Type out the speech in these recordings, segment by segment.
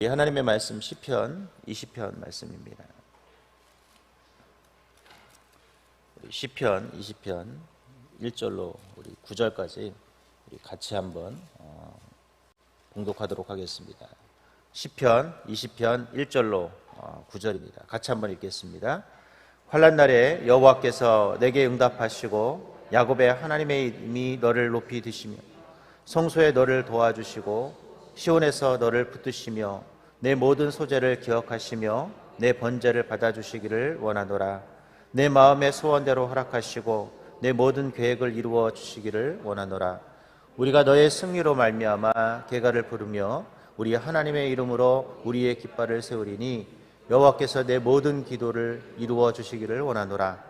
하나님의 말씀 시편 20편 말씀입니다. 시편 20편 1절로 우리 9절까지 우리 같이 한번 봉독하도록 하겠습니다. 시편 20편 1절로 9절입니다. 같이 한번 읽겠습니다. 환난 날에 여호와께서 내게 응답하시고 야곱의 하나님의 이름이 너를 높이 드시며 성소에 너를 도와주시고 시온에서 너를 붙드시며 내 모든 소재를 기억하시며 내 번제를 받아주시기를 원하노라. 내 마음의 소원대로 허락하시고 내 모든 계획을 이루어 주시기를 원하노라. 우리가 너의 승리로 말미암아 개가를 부르며 우리 하나님의 이름으로 우리의 깃발을 세우리니 여호와께서 내 모든 기도를 이루어 주시기를 원하노라.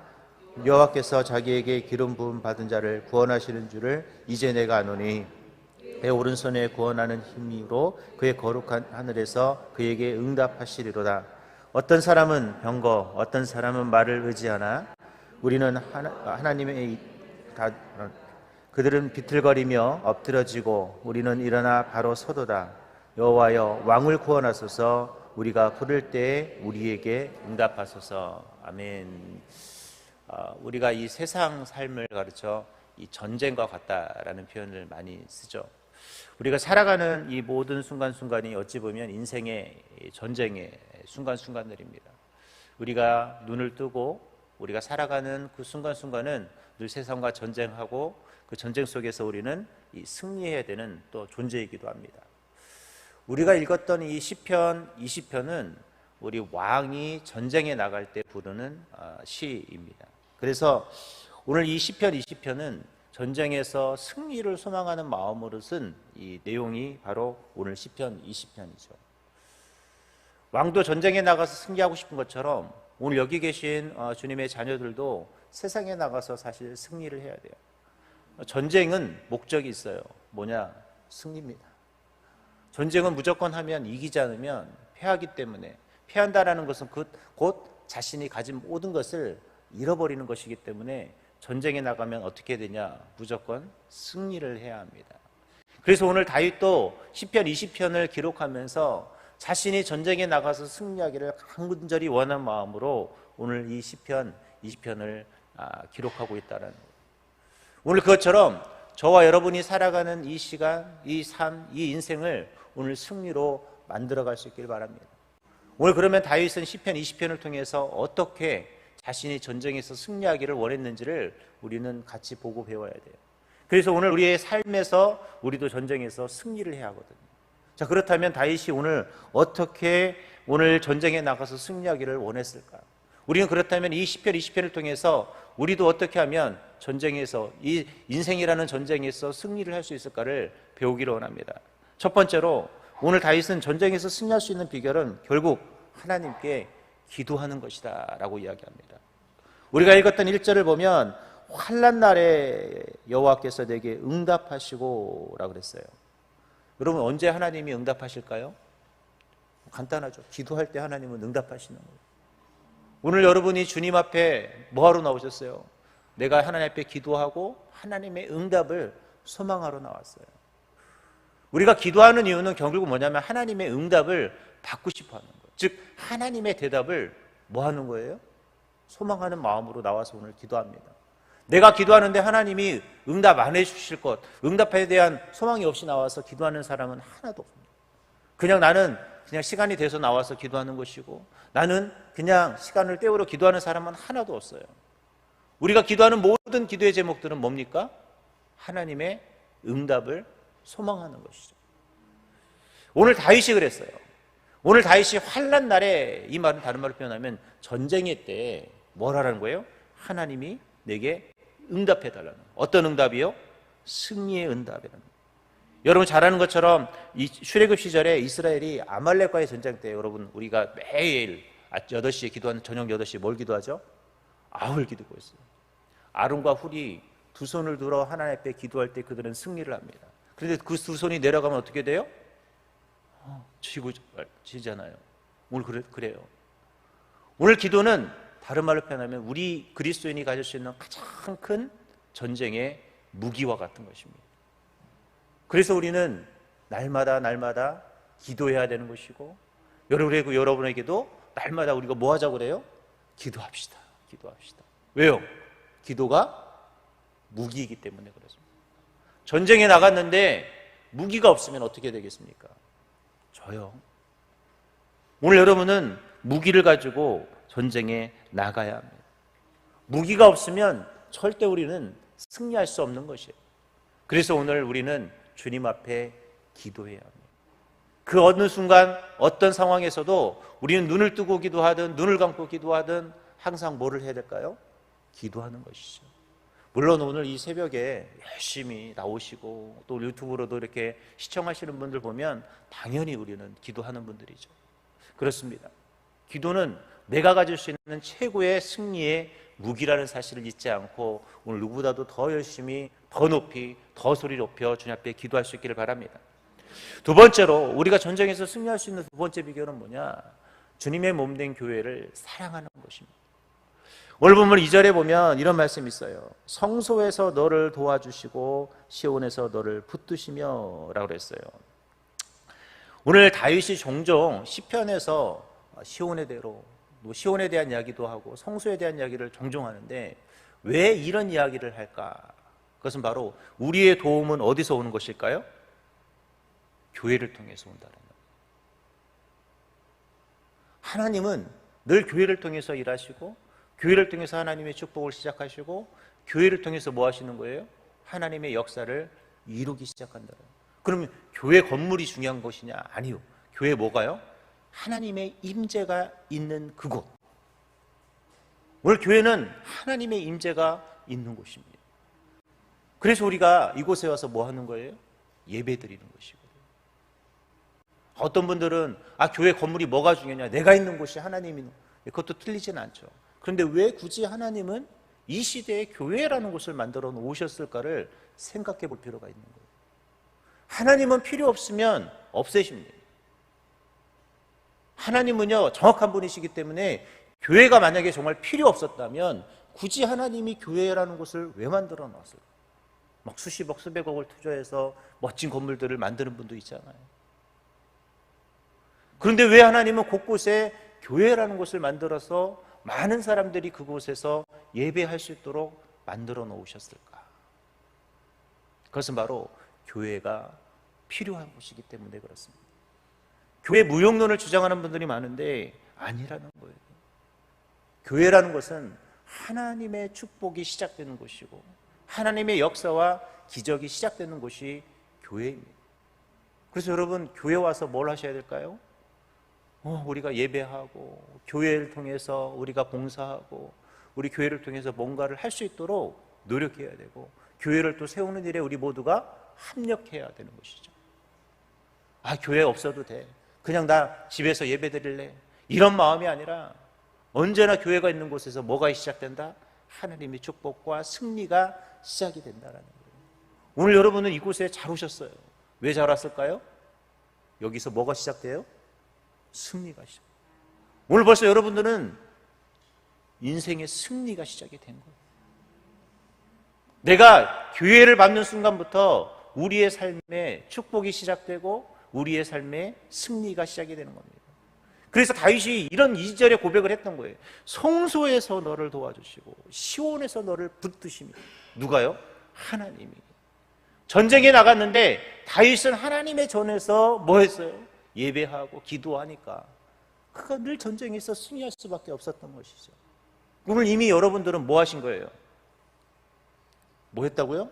여호와께서 자기에게 기름 부음 받은 자를 구원하시는 줄을 이제 내가 아노니 내 오른손에 구원하는 힘으로 그의 거룩한 하늘에서 그에게 응답하시리로다. 어떤 사람은 병거, 어떤 사람은 말을 의지하나 우리는 하나님의 그들은 비틀거리며 엎드러지고 우리는 일어나 바로 서도다. 여호와여 왕을 구원하소서. 우리가 부를 때에 우리에게 응답하소서. 아멘. 우리가 이 세상 삶을 가르쳐 이 전쟁과 같다라는 표현을 많이 쓰죠. 우리가 살아가는 이 모든 순간순간이 어찌 보면 인생의 전쟁의 순간순간들입니다. 우리가 눈을 뜨고 우리가 살아가는 그 순간순간은 늘 세상과 전쟁하고 그 전쟁 속에서 우리는 이 승리해야 되는 또 존재이기도 합니다. 우리가 읽었던 이 시편 20편은 우리 왕이 전쟁에 나갈 때 부르는 시입니다. 그래서 오늘 이 시편 20편은 전쟁에서 승리를 소망하는 마음으로 쓴 이 내용이 바로 오늘 시편 20편이죠. 왕도 전쟁에 나가서 승리하고 싶은 것처럼 오늘 여기 계신 주님의 자녀들도 세상에 나가서 사실 승리를 해야 돼요. 전쟁은 목적이 있어요. 뭐냐? 승리입니다. 전쟁은 무조건 하면 이기지 않으면 패하기 때문에, 패한다라는 것은 곧 자신이 가진 모든 것을 잃어버리는 것이기 때문에 전쟁에 나가면 어떻게 되냐? 무조건 승리를 해야 합니다. 그래서 오늘 다윗도 시편 20편을 기록하면서 자신이 전쟁에 나가서 승리하기를 간절히 원하는 마음으로 오늘 이 시편 20편을 기록하고 있다는 거예요. 오늘 그것처럼 저와 여러분이 살아가는 이 시간, 이 삶, 이 인생을 오늘 승리로 만들어갈 수 있길 바랍니다. 오늘 그러면 다윗은 시편 20편을 통해서 어떻게 자신이 전쟁에서 승리하기를 원했는지를 우리는 같이 보고 배워야 돼요. 그래서 오늘 우리의 삶에서 우리도 전쟁에서 승리를 해야 하거든요. 자, 그렇다면 다윗이 오늘 어떻게 오늘 전쟁에 나가서 승리하기를 원했을까? 우리는 그렇다면 이 시편 20편을 통해서 우리도 어떻게 하면 전쟁에서, 이 인생이라는 전쟁에서 승리를 할 수 있을까를 배우기를 원합니다. 첫 번째로 오늘 다윗은 전쟁에서 승리할 수 있는 비결은 결국 하나님께 기도하는 것이다 라고 이야기합니다. 우리가 읽었던 1절을 보면 환난 날에 여호와께서 내게 응답하시고 라고 그랬어요. 여러분, 언제 하나님이 응답하실까요? 간단하죠. 기도할 때 하나님은 응답하시는 거예요. 오늘 여러분이 주님 앞에 뭐하러 나오셨어요? 내가 하나님 앞에 기도하고 하나님의 응답을 소망하러 나왔어요. 우리가 기도하는 이유는 결국 뭐냐면 하나님의 응답을 받고 싶어 하는 거예요. 즉 하나님의 대답을 뭐 하는 거예요? 소망하는 마음으로 나와서 오늘 기도합니다. 내가 기도하는데 하나님이 응답 안 해주실 것, 응답에 대한 소망이 없이 나와서 기도하는 사람은 하나도 없습니다. 나는 그냥 시간이 돼서 나와서 기도하는 것이고, 나는 그냥 시간을 때우러 기도하는 사람은 하나도 없어요. 우리가 기도하는 모든 기도의 제목들은 뭡니까? 하나님의 응답을 소망하는 것이죠. 오늘 다윗이 그랬어요. 오늘 다윗이 환난 날에, 이 말은 다른 말로 표현하면 전쟁의 때 뭘 하라는 거예요? 하나님이 내게 응답해달라는 거예요. 어떤 응답이요? 승리의 응답이라는 거예요. 여러분 잘 아는 것처럼 이 출애굽 시절에 이스라엘이 아말렉과의 전쟁 때 여러분 우리가 매일 8시에 기도하는, 저녁 8시에 뭘 기도하죠? 아울 기도고 있어요. 아론과 훌이 두 손을 들어 하나님 앞에 기도할 때 그들은 승리를 합니다. 그런데 그 두 손이 내려가면 어떻게 돼요? 지잖아요. 오늘 그래요. 오늘 기도는 다른 말로 표현하면 우리 그리스도인이 가질 수 있는 가장 큰 전쟁의 무기와 같은 것입니다. 그래서 우리는 날마다 기도해야 되는 것이고, 여러분에게도 날마다 우리가 뭐 하자고 그래요? 기도합시다. 기도합시다. 왜요? 기도가 무기이기 때문에 그렇습니다. 전쟁에 나갔는데 무기가 없으면 어떻게 되겠습니까? 저요. 오늘 여러분은 무기를 가지고 전쟁에 나가야 합니다. 무기가 없으면 절대 우리는 승리할 수 없는 것이에요. 그래서 오늘 우리는 주님 앞에 기도해야 합니다. 그 어느 순간 어떤 상황에서도 우리는 눈을 뜨고 기도하든 눈을 감고 기도하든 항상 뭐를 해야 될까요? 기도하는 것이죠. 물론 오늘 이 새벽에 열심히 나오시고 또 유튜브로도 이렇게 시청하시는 분들 보면 당연히 우리는 기도하는 분들이죠. 그렇습니다. 기도는 내가 가질 수 있는 최고의 승리의 무기라는 사실을 잊지 않고 오늘 누구보다도 더 열심히, 더 높이, 더 소리 높여 주님 앞에 기도할 수 있기를 바랍니다. 두 번째로 우리가 전쟁에서 승리할 수 있는 두 번째 비결은 뭐냐? 주님의 몸된 교회를 사랑하는 것입니다. 오늘 본문 2절에 보면 이런 말씀이 있어요. 성소에서 너를 도와주시고 시온에서 너를 붙드시며 라고 그랬어요. 오늘 다윗이 종종 시편에서 시온에 대한 이야기도 하고 성소에 대한 이야기를 종종 하는데 왜 이런 이야기를 할까? 그것은 바로 우리의 도움은 어디서 오는 것일까요? 교회를 통해서 온다는 거예요. 하나님은 늘 교회를 통해서 일하시고 교회를 통해서 하나님의 축복을 시작하시고 교회를 통해서 뭐 하시는 거예요? 하나님의 역사를 이루기 시작한다. 그러면 교회 건물이 중요한 것이냐? 아니요. 교회 뭐가요? 하나님의 임재가 있는 그곳. 오늘 교회는 하나님의 임재가 있는 곳입니다. 그래서 우리가 이곳에 와서 뭐 하는 거예요? 예배 드리는 것이거든요. 어떤 분들은 교회 건물이 뭐가 중요하냐? 내가 있는 곳이 하나님이 있는 곳. 그것도 틀리진 않죠. 그런데 왜 굳이 하나님은 이 시대에 교회라는 곳을 만들어 놓으셨을까를 생각해 볼 필요가 있는 거예요. 하나님은 필요 없으면 없애십니다. 하나님은요 정확한 분이시기 때문에 교회가 만약에 정말 필요 없었다면 굳이 하나님이 교회라는 곳을 왜 만들어 놨을까? 막 수십억 수백억을 투자해서 멋진 건물들을 만드는 분도 있잖아요. 그런데 왜 하나님은 곳곳에 교회라는 곳을 만들어서 많은 사람들이 그곳에서 예배할 수 있도록 만들어 놓으셨을까? 그것은 바로 교회가 필요한 곳이기 때문에 그렇습니다. 교회 무용론을 주장하는 분들이 많은데 아니라는 거예요. 교회라는 것은 하나님의 축복이 시작되는 곳이고 하나님의 역사와 기적이 시작되는 곳이 교회입니다. 그래서 여러분 교회 와서 뭘 하셔야 될까요? 우리가 예배하고 교회를 통해서 우리가 봉사하고 우리 교회를 통해서 뭔가를 할 수 있도록 노력해야 되고 교회를 또 세우는 일에 우리 모두가 합력해야 되는 것이죠. 교회 없어도 돼. 그냥 나 집에서 예배 드릴래. 이런 마음이 아니라 언제나 교회가 있는 곳에서 뭐가 시작된다? 하나님의 축복과 승리가 시작이 된다는 거예요. 오늘 여러분은 이곳에 잘 오셨어요. 왜 잘 왔을까요? 여기서 뭐가 시작돼요? 승리가 시작. 오늘 벌써 여러분들은 인생의 승리가 시작이 된 거예요. 내가 교회를 밟는 순간부터 우리의 삶에 축복이 시작되고 우리의 삶에 승리가 시작이 되는 겁니다. 그래서 다윗이 이런 2절에 고백을 했던 거예요. 성소에서 너를 도와주시고 시온에서 너를 붙드시며. 누가요? 하나님이. 전쟁에 나갔는데 다윗은 하나님의 전에서 뭐 했어요? 예배하고 기도하니까 그가 늘 전쟁에서 승리할 수밖에 없었던 것이죠. 오늘 이미 여러분들은 뭐 하신 거예요? 뭐 했다고요?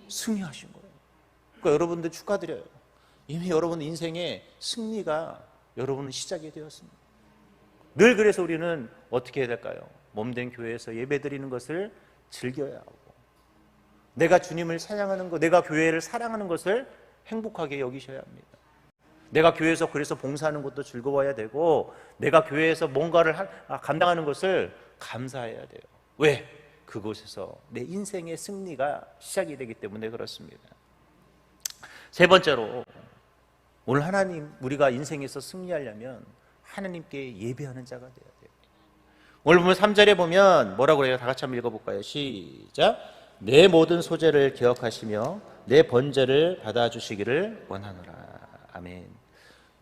승리하신 거예요. 그러니까 여러분들 축하드려요. 이미 여러분 인생의 승리가 여러분은 시작이 되었습니다. 늘 그래서 우리는 어떻게 해야 될까요? 몸된 교회에서 예배드리는 것을 즐겨야 하고 내가 주님을 사랑하는 것, 내가 교회를 사랑하는 것을 행복하게 여기셔야 합니다. 내가 교회에서 그래서 봉사하는 것도 즐거워야 되고 내가 교회에서 뭔가를 감당하는 것을 감사해야 돼요. 왜? 그곳에서 내 인생의 승리가 시작이 되기 때문에 그렇습니다. 세 번째로 오늘 하나님 우리가 인생에서 승리하려면 하나님께 예배하는 자가 되어야 돼요. 오늘 보면 3절에 보면 뭐라고 그래요? 다 같이 한번 읽어볼까요? 시작. 내 모든 소재를 기억하시며 내 번제를 받아주시기를 원하노라. 아멘.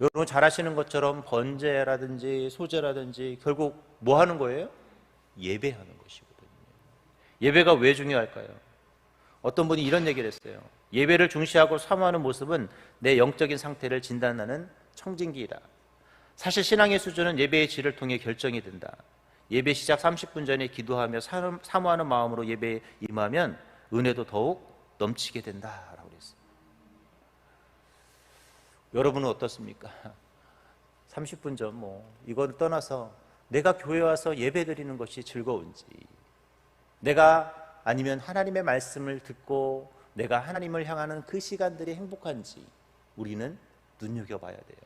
여러분 잘 아시는 것처럼 번제라든지 소제라든지 결국 뭐 하는 거예요? 예배하는 것이거든요. 예배가 왜 중요할까요? 어떤 분이 이런 얘기를 했어요. 예배를 중시하고 사모하는 모습은 내 영적인 상태를 진단하는 청진기이다. 사실 신앙의 수준은 예배의 질을 통해 결정이 된다. 예배 시작 30분 전에 기도하며 사모하는 마음으로 예배에 임하면 은혜도 더욱 넘치게 된다라고 그랬어요. 여러분은 어떻습니까? 30분 전 이걸 떠나서 내가 교회 와서 예배 드리는 것이 즐거운지, 내가 아니면 하나님의 말씀을 듣고 내가 하나님을 향하는 그 시간들이 행복한지 우리는 눈여겨봐야 돼요.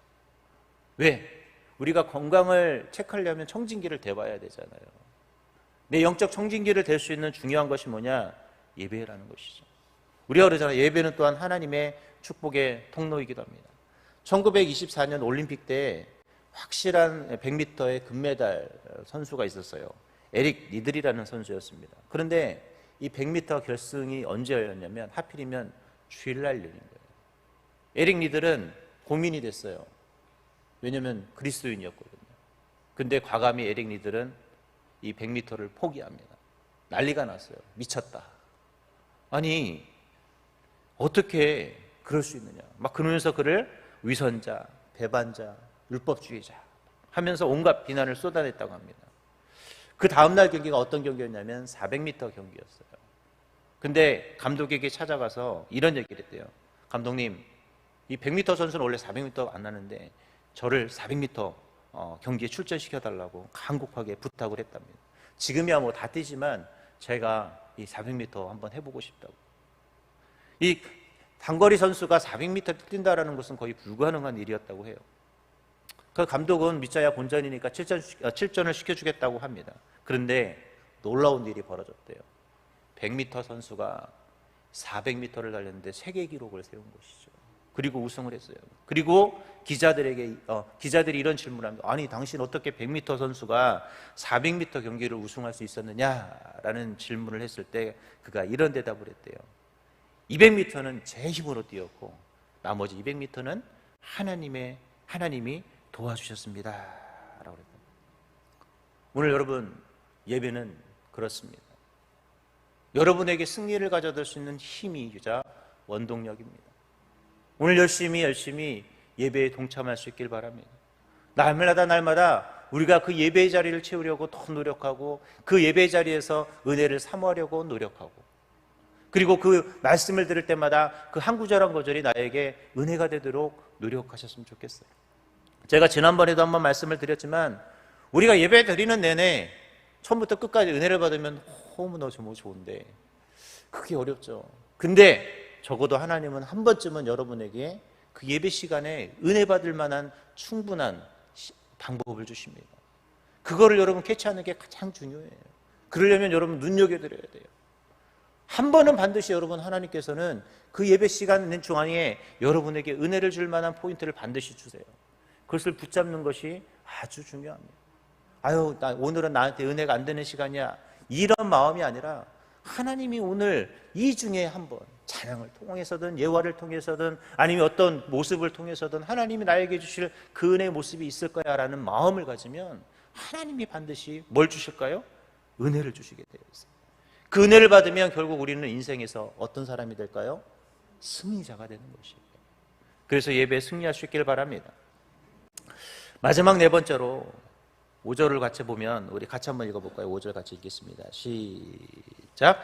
왜? 우리가 건강을 체크하려면 청진기를 대봐야 되잖아요. 내 영적 청진기를 댈 수 있는 중요한 것이 뭐냐? 예배라는 것이죠. 우리가 그러잖아요. 예배는 또한 하나님의 축복의 통로이기도 합니다. 1924년 올림픽 때 확실한 100m의 금메달 선수가 있었어요. 에릭 니들이라는 선수였습니다. 그런데 이 100m 결승이 언제였냐면 하필이면 주일날 열린 거예요. 에릭 니들은 고민이 됐어요. 왜냐하면 그리스도인이었거든요. 근데 과감히 에릭 니들은 이 100m를 포기합니다. 난리가 났어요. 미쳤다. 아니 어떻게 그럴 수 있느냐. 막 그러면서 그를 위선자, 배반자, 율법주의자 하면서 온갖 비난을 쏟아냈다고 합니다. 그 다음날 경기가 어떤 경기였냐면 400m 경기였어요. 근데 감독에게 찾아가서 이런 얘기를 했대요. 감독님, 이 100m 선수는 원래 400m 안 하는데 저를 400m 경기에 출전시켜달라고 간곡하게 부탁을 했답니다. 지금이야 다 뛰지만 제가 이 400m 한번 해보고 싶다고. 이 단거리 선수가 400m 뛴다라는 것은 거의 불가능한 일이었다고 해요. 그 감독은 믿자야 본전이니까 7전을 시켜주겠다고 합니다. 그런데 놀라운 일이 벌어졌대요. 100m 선수가 400m를 달렸는데 세계 기록을 세운 것이죠. 그리고 우승을 했어요. 그리고 기자들이 이런 질문을 합니다. 아니 당신 어떻게 100m 선수가 400m 경기를 우승할 수 있었느냐라는 질문을 했을 때 그가 이런 대답을 했대요. 200m는 제 힘으로 뛰었고 나머지 200m는 하나님이 도와주셨습니다 라고 그랬어요. 오늘 여러분 예배는 그렇습니다. 여러분에게 승리를 가져다 수 있는 힘이 주자 원동력입니다. 오늘 열심히 예배에 동참할 수 있길 바랍니다. 날마다 우리가 그 예배의 자리를 채우려고 더 노력하고 그 예배의 자리에서 은혜를 사모하려고 노력하고 그리고 그 말씀을 들을 때마다 그 한 구절 한 구절이 나에게 은혜가 되도록 노력하셨으면 좋겠어요. 제가 지난번에도 한번 말씀을 드렸지만 우리가 예배 드리는 내내 처음부터 끝까지 은혜를 받으면 너무 좋은데 그게 어렵죠. 근데 적어도 하나님은 한 번쯤은 여러분에게 그 예배 시간에 은혜 받을 만한 충분한 방법을 주십니다. 그거를 여러분 캐치하는 게 가장 중요해요. 그러려면 여러분 눈여겨드려야 돼요. 한 번은 반드시 여러분 하나님께서는 그 예배 시간 중앙에 여러분에게 은혜를 줄 만한 포인트를 반드시 주세요. 그것을 붙잡는 것이 아주 중요합니다. 오늘은 나한테 은혜가 안 되는 시간이야 이런 마음이 아니라 하나님이 오늘 이 중에 한번 찬양을 통해서든 예화를 통해서든 아니면 어떤 모습을 통해서든 하나님이 나에게 주실 그 은혜의 모습이 있을 거야 라는 마음을 가지면 하나님이 반드시 뭘 주실까요? 은혜를 주시게 되어 있어요. 그 은혜를 받으면 결국 우리는 인생에서 어떤 사람이 될까요? 승리자가 되는 것이에요. 그래서 예배에 승리할 수 있기를 바랍니다. 마지막 네 번째로 5절을 같이 보면 우리 같이 한번 읽어볼까요? 5절 같이 읽겠습니다. 시작.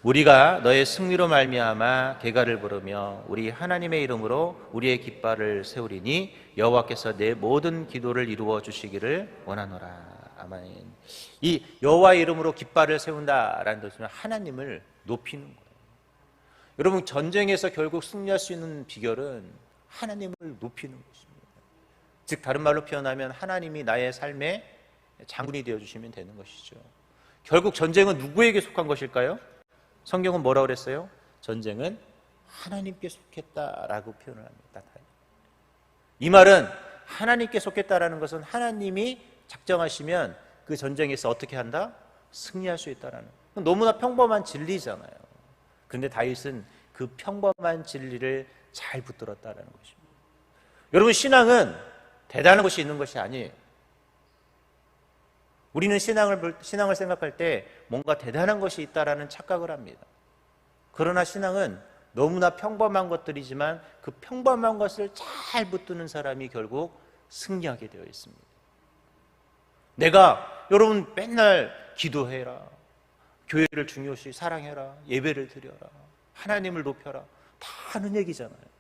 우리가 너의 승리로 말미암아 개가를 부르며 우리 하나님의 이름으로 우리의 깃발을 세우리니 여호와께서 내 모든 기도를 이루어 주시기를 원하노라. 아멘. 이 여호와의 이름으로 깃발을 세운다라는 뜻은 하나님을 높이는 거예요. 여러분 전쟁에서 결국 승리할 수 있는 비결은 하나님을 높이는 것입니다. 즉 다른 말로 표현하면 하나님이 나의 삶의 장군이 되어주시면 되는 것이죠. 결국 전쟁은 누구에게 속한 것일까요? 성경은 뭐라고 그랬어요? 전쟁은 하나님께 속했다라고 표현을 합니다. 이 말은 하나님께 속했다라는 것은 하나님이 작정하시면 그 전쟁에서 어떻게 한다? 승리할 수 있다라는, 너무나 평범한 진리잖아요. 그런데 다윗은 그 평범한 진리를 잘 붙들었다라는 것입니다. 여러분 신앙은 대단한 것이 있는 것이 아니에요. 우리는 신앙을 생각할 때 뭔가 대단한 것이 있다라는 착각을 합니다. 그러나 신앙은 너무나 평범한 것들이지만 그 평범한 것을 잘 붙드는 사람이 결국 승리하게 되어 있습니다. 내가 여러분 맨날 기도해라, 교회를 중요시 사랑해라, 예배를 드려라, 하나님을 높여라, 다 하는 얘기잖아요.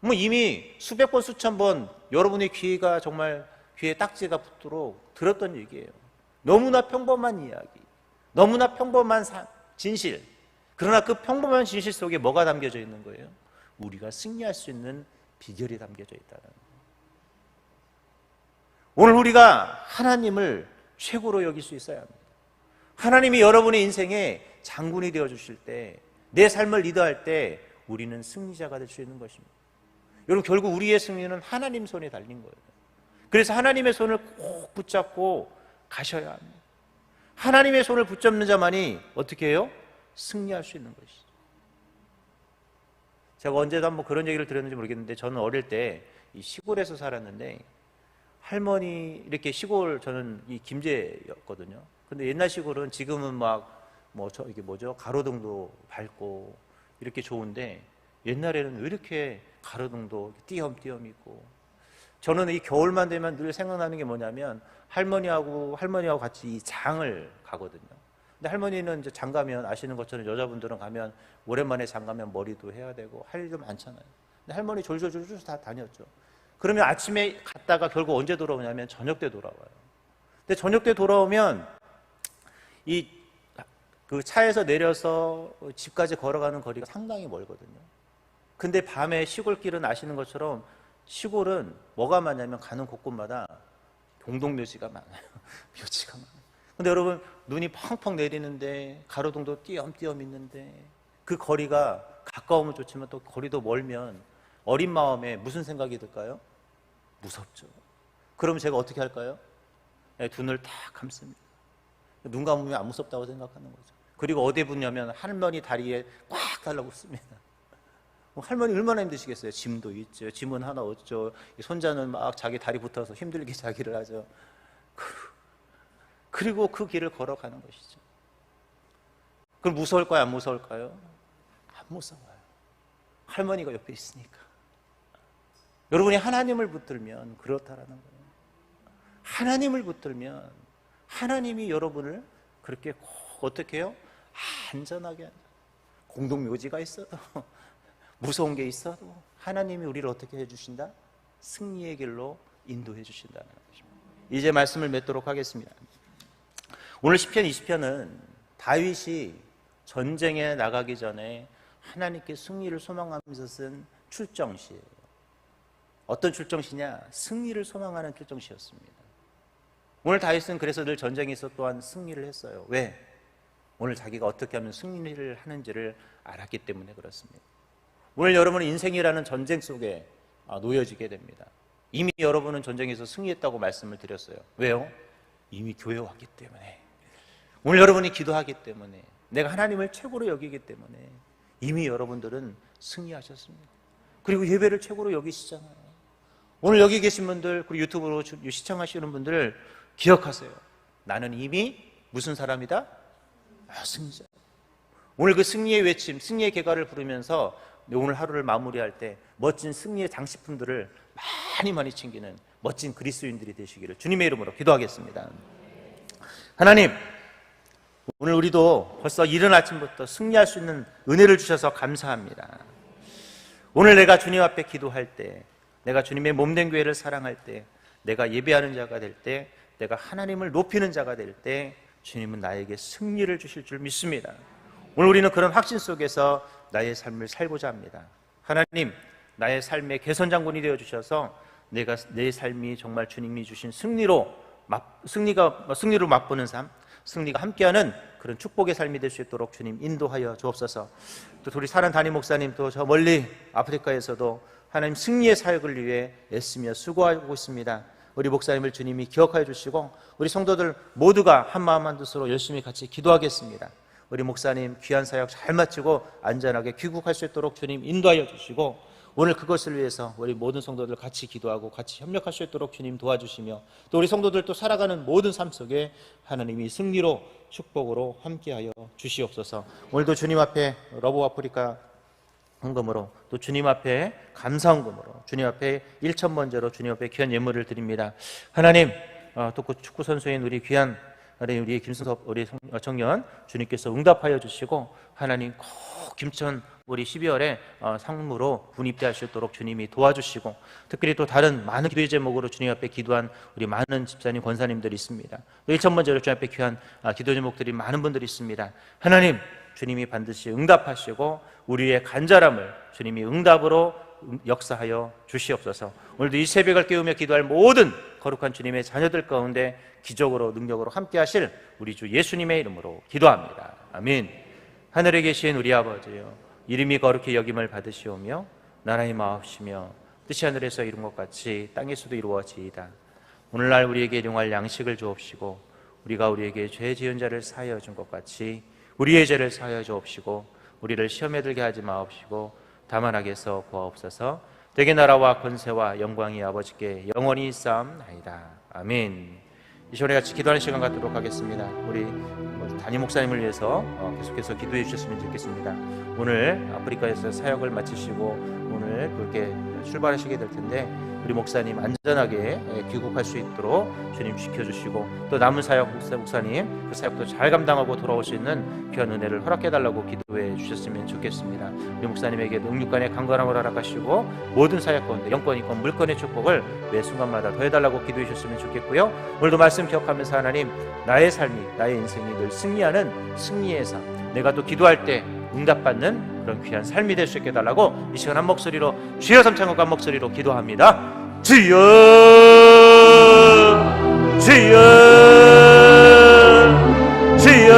뭐 이미 수백 번 수천 번 여러분의 귀가 정말 귀에 딱지가 붙도록 들었던 얘기예요. 너무나 평범한 이야기, 너무나 평범한 진실. 그러나 그 평범한 진실 속에 뭐가 담겨져 있는 거예요? 우리가 승리할 수 있는 비결이 담겨져 있다는 거예요. 오늘 우리가 하나님을 최고로 여길 수 있어야 합니다. 하나님이 여러분의 인생에 장군이 되어주실 때, 내 삶을 리더할 때 우리는 승리자가 될 수 있는 것입니다. 여러분, 결국 우리의 승리는 하나님 손에 달린 거예요. 그래서 하나님의 손을 꼭 붙잡고 가셔야 합니다. 하나님의 손을 붙잡는 자만이 어떻게 해요? 승리할 수 있는 것이죠. 제가 언제도 한번 그런 얘기를 들었는지 모르겠는데, 저는 어릴 때 이 시골에서 살았는데, 할머니 이렇게 시골, 저는 이 김제였거든요. 근데 옛날 시골은 지금은 이게 뭐죠? 가로등도 밝고 이렇게 좋은데, 옛날에는 왜 이렇게 가로등도 띄엄띄엄 있고. 저는 이 겨울만 되면 늘 생각나는 게 뭐냐면, 할머니하고 같이 이 장을 가거든요. 근데 할머니는 이제 장 가면 아시는 것처럼 여자분들은 가면 오랜만에 장 가면 머리도 해야 되고 할 일도 많잖아요. 근데 할머니 졸졸졸 다 다녔죠. 그러면 아침에 갔다가 결국 언제 돌아오냐면 저녁 때 돌아와요. 근데 저녁 때 돌아오면 그 차에서 내려서 집까지 걸어가는 거리가 상당히 멀거든요. 근데 밤에 시골길은 아시는 것처럼 시골은 뭐가 많냐면 가는 곳곳마다 공동묘지가 많아요. 묘지가 많아요. 근데 여러분, 눈이 펑펑 내리는데 가로등도 띄엄띄엄 있는데 그 거리가 가까우면 좋지만 또 거리도 멀면 어린 마음에 무슨 생각이 들까요? 무섭죠. 그러면 제가 어떻게 할까요? 두 눈을 딱 감습니다. 눈 감으면 안 무섭다고 생각하는 거죠. 그리고 어디에 붙냐면 할머니 다리에 꽉 달라붙습니다. 할머니 얼마나 힘드시겠어요? 짐도 있죠. 짐은 하나 없죠. 손자는 막 자기 다리 붙어서 힘들게 자기를 하죠. 그리고 그 길을 걸어가는 것이죠. 그럼 무서울까요? 안 무서울까요? 안 무서워요. 할머니가 옆에 있으니까. 여러분이 하나님을 붙들면 그렇다라는 거예요. 하나님을 붙들면 하나님이 여러분을 그렇게 꼭 어떻게 해요? 안전하게 한다. 공동묘지가 있어도 무서운 게 있어도 하나님이 우리를 어떻게 해주신다? 승리의 길로 인도해 주신다는 것입니다. 이제 말씀을 맺도록 하겠습니다. 오늘 시편 20편은 다윗이 전쟁에 나가기 전에 하나님께 승리를 소망하면서 쓴 출정시예요. 어떤 출정시냐? 승리를 소망하는 출정시였습니다. 오늘 다윗은 그래서 늘 전쟁에서 또한 승리를 했어요. 왜? 오늘 자기가 어떻게 하면 승리를 하는지를 알았기 때문에 그렇습니다. 오늘 여러분은 인생이라는 전쟁 속에 놓여지게 됩니다. 이미 여러분은 전쟁에서 승리했다고 말씀을 드렸어요. 왜요? 이미 교회 왔기 때문에, 오늘 여러분이 기도하기 때문에, 내가 하나님을 최고로 여기기 때문에 이미 여러분들은 승리하셨습니다. 그리고 예배를 최고로 여기시잖아요. 오늘 여기 계신 분들, 그리고 유튜브로 시청하시는 분들 기억하세요. 나는 이미 무슨 사람이다? 승리자. 오늘 그 승리의 외침, 승리의 개가를 부르면서 오늘 하루를 마무리할 때 멋진 승리의 장식품들을 많이 챙기는 멋진 그리스도인들이 되시기를 주님의 이름으로 기도하겠습니다. 하나님, 오늘 우리도 벌써 이른 아침부터 승리할 수 있는 은혜를 주셔서 감사합니다. 오늘 내가 주님 앞에 기도할 때, 내가 주님의 몸된 교회를 사랑할 때, 내가 예배하는 자가 될 때, 내가 하나님을 높이는 자가 될 때 주님은 나에게 승리를 주실 줄 믿습니다. 오늘 우리는 그런 확신 속에서 나의 삶을 살고자 합니다. 하나님, 나의 삶의 개선장군이 되어주셔서 내 삶이 정말 주님이 주신 승리로 맛보는 삶, 승리가 함께하는 그런 축복의 삶이 될 수 있도록 주님 인도하여 주옵소서. 또 우리 사랑 담임 목사님, 또 저 멀리 아프리카에서도 하나님 승리의 사역을 위해 애쓰며 수고하고 있습니다. 우리 목사님을 주님이 기억하여 주시고 우리 성도들 모두가 한마음 한뜻으로 열심히 같이 기도하겠습니다. 우리 목사님 귀한 사역 잘 마치고 안전하게 귀국할 수 있도록 주님 인도하여 주시고, 오늘 그것을 위해서 우리 모든 성도들 같이 기도하고 같이 협력할 수 있도록 주님 도와주시며, 또 우리 성도들 또 살아가는 모든 삶 속에 하나님이 승리로 축복으로 함께하여 주시옵소서. 오늘도 주님 앞에 러브 아프리카 헌금으로, 또 주님 앞에 감사 헌금으로, 주님 앞에 1천 번제로 주님 앞에 귀한 예물을 드립니다. 하나님, 또 그 축구 선수인 우리 귀한 우리 김승섭 우리 청년 주님께서 응답하여 주시고, 하나님 꼭 김천 우리 12월에 상무로 군입대할 수 있도록 주님이 도와주시고, 특별히 또 다른 많은 기도의 제목으로 주님 앞에 기도한 우리 많은 집사님 권사님들이 있습니다. 1천 번제로 주님 앞에 귀한 기도 제목들이 많은 분들이 있습니다. 하나님, 주님이 반드시 응답하시고 우리의 간절함을 주님이 응답으로 역사하여 주시옵소서. 오늘도 이 새벽을 깨우며 기도할 모든 거룩한 주님의 자녀들 가운데 기적으로 능력으로 함께 하실 우리 주 예수님의 이름으로 기도합니다. 아멘. 하늘에 계신 우리 아버지여, 이름이 거룩히 여김을 받으시오며 나라의 마옵시며 뜻이 하늘에서 이룬 것 같이 땅에서도 이루어지이다. 오늘날 우리에게 일용할 양식을 주옵시고, 우리가 우리에게 죄 지은 자를 사하여 준 것 같이 우리의 죄를 사하여 주옵시고, 우리를 시험에 들게 하지 마옵시고 다만 악에서 구하옵소서. 대개 나라와 권세와 영광이 아버지께 영원히 쌓옵나이다. 아멘. 이 시간에 같이 기도하는 시간 갖도록 하겠습니다. 우리 담임 목사님을 위해서 계속해서 기도해 주셨으면 좋겠습니다. 오늘 아프리카에서 사역을 마치시고 오늘 그렇게 출발하시게 될 텐데, 우리 목사님 안전하게 귀국할 수 있도록 주님 지켜주시고, 또 남은 사역 목사님 그 사역도 잘 감당하고 돌아올 수 있는 귀한 은혜를 허락해달라고 기도해 주셨으면 좋겠습니다. 우리 목사님에게 능력간의 강건함을 허락하시고 모든 사역 가운데 영권, 인권, 물권의 축복을 매 순간마다 더해달라고 기도해 주셨으면 좋겠고요. 오늘도 말씀 기억하면서 하나님, 나의 삶이, 나의 인생이 늘 승리하는 승리의 삶, 내가 또 기도할 때 응답받는 그런 귀한 삶이 될 수 있게 해달라고 이 시간 한 목소리로 주여 삼창과 한 목소리로 기도합니다. 주여 주여 주여.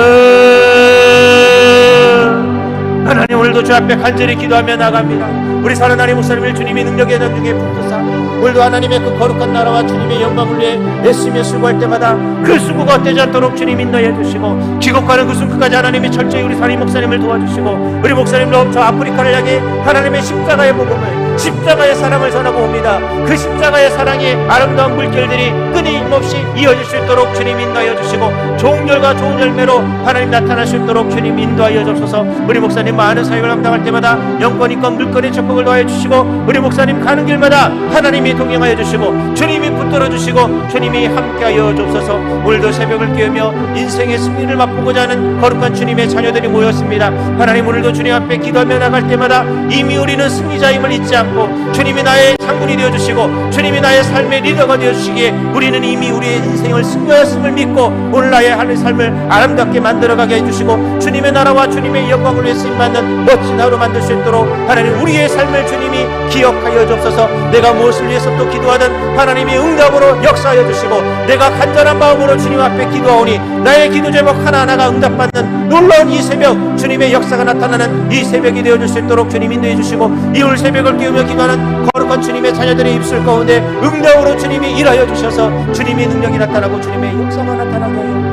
하나님, 오늘도 주 앞에 간절히 기도하며 나갑니다. 우리 사는 하나님 목사님을 주님의 능력의 전중에 붙드사 오늘도 하나님의 그 거룩한 나라와 주님의 영광을 위해 애쓰며 수고할 때마다 그 수고가 헛되지 않도록 주님 인도해 주시고, 귀국하는 그 순간까지 하나님이 철저히 우리 사는 목사님을 도와주시고, 우리 목사님도 저 아프리카를 향해 하나님의 십자가의 복음을, 십자가의 사랑을 전하고 옵니다. 그 십자가의 사랑의 아름다운 물결들이 끊임없이 이어질 수 있도록 주님 인도하여 주시고, 좋은 결과 좋은 열매로 하나님 나타날 수 있도록 주님 인도하여 주셔서, 우리 목사님 많은 사역을 감당할 때마다 영권, 인권, 물권의 축복을 더하여 주시고, 우리 목사님 가는 길마다 하나님이 동행하여 주시고 주님이 붙들어 주시고 주님이 함께하여 주옵소서. 오늘도 새벽을 깨우며 인생의 승리를 맛보고자 하는 거룩한 주님의 자녀들이 모였습니다. 하나님, 오늘도 주님 앞에 기도하며 나갈 때마다 이미 우리는 승리자임을 잊지 않고 주님이 나의 장군이 되어주시고 주님이 나의 삶의 리더가 되어주시기에 우리는 이미 우리의 인생을 승리하였음을 믿고 오늘 나의 하늘 삶을 아름답게 만들어가게 해주시고, 주님의 나라와 주님의 영광을 위해 쓰임받는 멋진 하루 만들 수 있도록 하나님, 우리의 삶을 주님이 기억하여 주옵소서. 내가 무엇을 위해서 또 기도하든 하나님이 응답으로 역사하여 주시고, 내가 간절한 마음으로 주님 앞에 기도하오니 나의 기도 제목 하나하나가 응답받는 놀라운 이 새벽, 주님의 역사가 나타나는 이 새벽이 되어줄 수 있도록 주님 인도해 주시고, 이 오늘 새벽을 깨우며 기도하는 거룩한 주님의 자녀들의 입술 가운데 응답으로 주님이 일하여 주셔서 주님의 능력이 나타나고 주님의 역사가 나타나게 하여